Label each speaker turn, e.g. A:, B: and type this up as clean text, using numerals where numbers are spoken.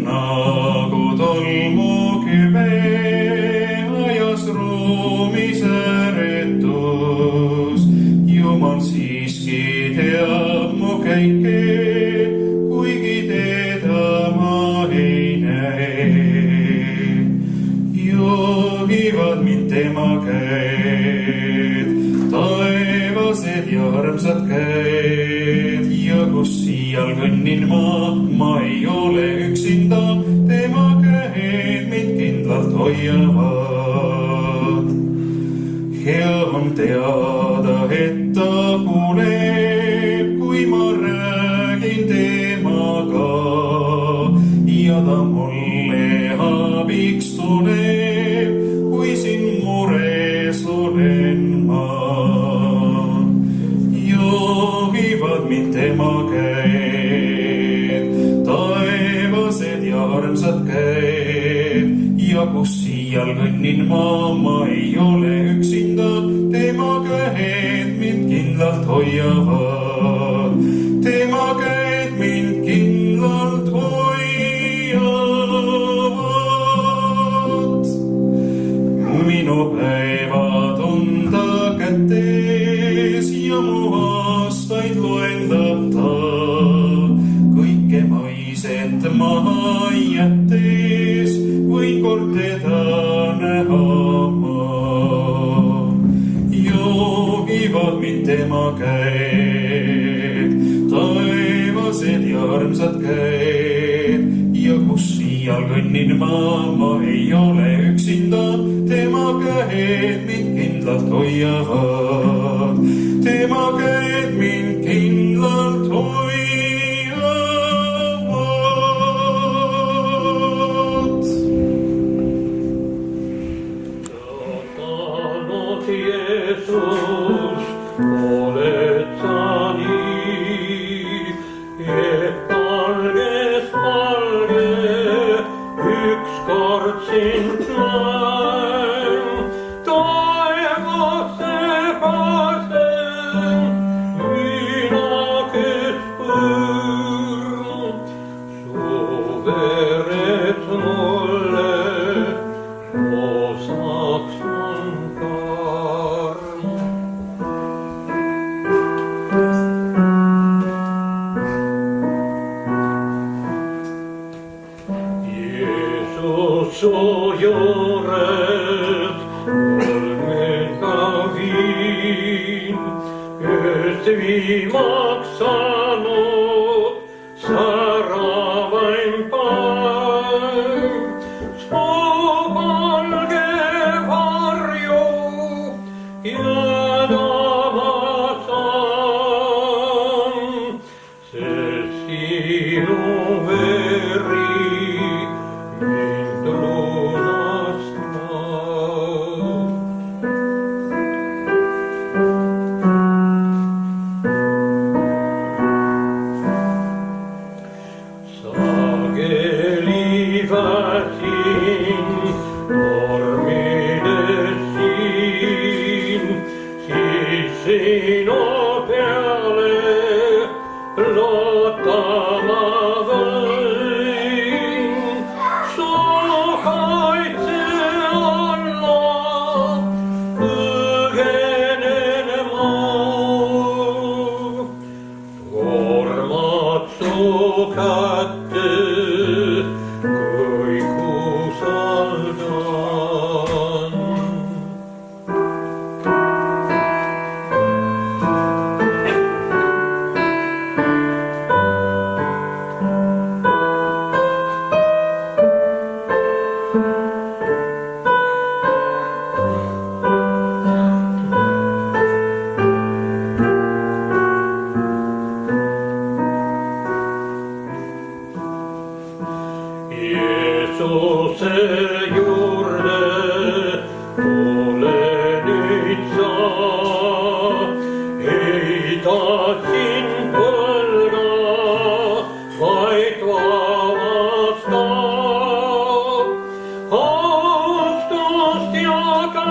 A: nagu tolmukübe ajas ruumis ääretus. Jumal siiski teab mu käike, kuigi teda ma ei näe. Juhivad mind tema käed, taevased ja armsad käed. Ja kus siial kõnnin ma ei ole üksinda, tema käed mind kindlalt hoiavad. Hea on teada, et ta kuuleb, kui ma räägin temaga, ja ta mulle abiks tuleb, kui siin mures olen ma. Juhivad mind tema käed, taevased ja armsad käed. Ja kus siial kõnnin ma ei ole üksinda, tema käed mind kindlalt hoiavad. Tema käed mind kindlalt hoiavad. Minu päevad on ta kätes ja mu aastaid loendab ta. Kõike maised maha jättes võin kord teda näha ma. Juhivad mind tema käed, taevased ja armsad käed. Ja kus siial kõnnin ma ei ole üksinda, tema käed mind kindlalt hoiavad. Tema käed mind kindlalt hoiavad.
B: Jeesus, oled sa nii, et valges valge ükskord sind näen. Taevasse pääsen, mina kes põrm, su vered mulle osaks on karm. Jeesus, su juures olmega viin, ööst viimaks saanud säravaim päev. Su valge varju jääda ma saan, sest sinu veri mind lunastab. Sageli väsin tormides siin, siis sinu peale lootama võin. Su kaitse alla põgenen ma, tormad su kätte kõik usaldan. Jeesuse juurde tule nüüd sa, ei tahtsin põlga, vaid vabasta. Austust jaga